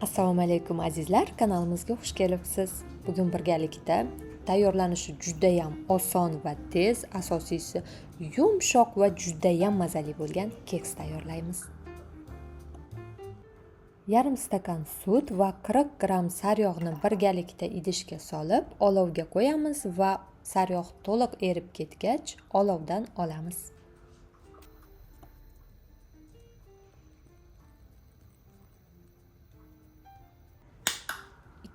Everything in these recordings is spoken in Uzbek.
Assalomu alaykum azizlar, kanalimizga xush kelibsiz. Bugun birgalikda tayyorlanishi juda ham oson va tez, asosiysi yumshoq va juda ham mazali bo'lgan keks tayyorlaymiz. Yarim stakan sut va 40 gram saryog'ni birgalikda idishga solib, olovga qo'yamiz va saryog' to'liq erib ketgach, olovdan olamiz.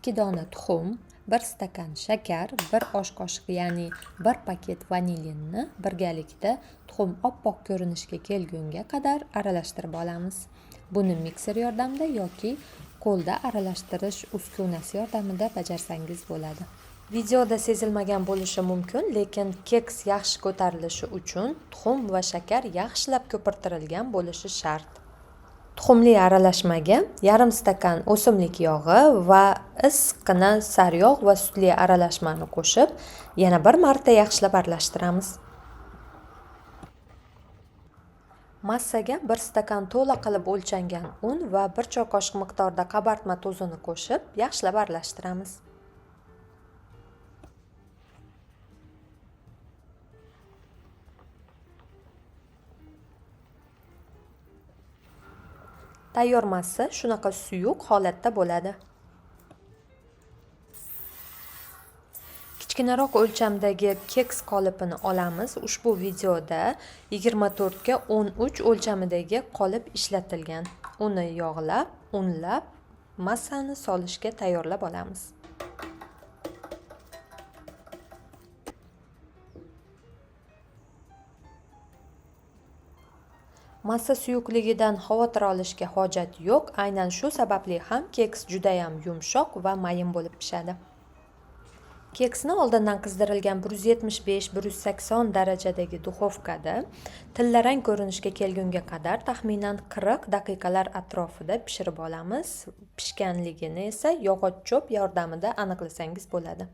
2 dona tuxum, 1 stakan shakar, 1 osh qoshiq ya'ni 1 paket vanillinni birgalikda tuxum oppoq ko'rinishga kelgunga qadar aralashtirib olamiz. Buni mikser yordamida yoki qo'lda aralashtirish uskunasi yordamida bajarsangiz bo'ladi. Videoda sezilmagan bo'lishi mumkin, lekin keks yaxshi ko'tarilishi uchun tuxum va shakar yaxshilab ko'pirtirilgan bo'lishi shart. Tuxumli aralashmaga yarim stakan o'simlik yog'i va issiqqina saryog' va sutli aralashmani qo'shib, yana bir marta yaxshilab aralashtiramiz. Massaga 1 stakan to'la qilib o'lchangan un va 1 choy qoshiq miqdorida qabartma tuzini qo'shib, yaxshilab aralashtiramiz. Tayyor massa shunaqa suyuq holatda bo'ladi. Kichkinaroq o'lchamdagi keks qolipini olamiz. Ushbu videoda 24 ga 13 o'lchamidagi qolip ishlatilgan. Uni yog'lab, unlab, massani solishga tayyorlab olamiz. Massa suyuqligidan xavotir olishga hojat yo'q. Aynan shu sababli ham keks juda ham yumshoq va mayin bo'lib pishadi. Keksni oldindan qizdirilgan 175-180 darajadagi duxovkada tillarang ko'rinishga kelgunga qadar taxminan 40 daqiqalar atrofida pishirib olamiz. Pishganligini esa yog'och cho'p yordamida aniqlasangiz bo'ladi.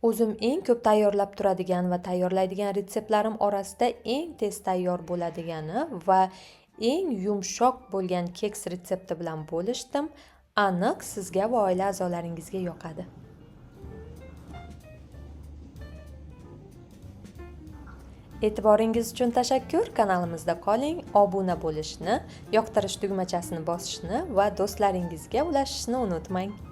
O'zim eng ko'p tayyorlab turadigan va tayyorlaydigan retseptlarim orasida eng tez tayyor bo'ladigani va eng yumshoq bo'lgan keks retsepti bilan bo'lishdim. Aniq sizga va oila a'zolaringizga yoqadi. E'tiboringiz uchun tashakkur. Kanalimizda qoling, obuna bo'lishni, yoqtirish tugmachasini bosishni va do'stlaringizga ulashishni unutmang.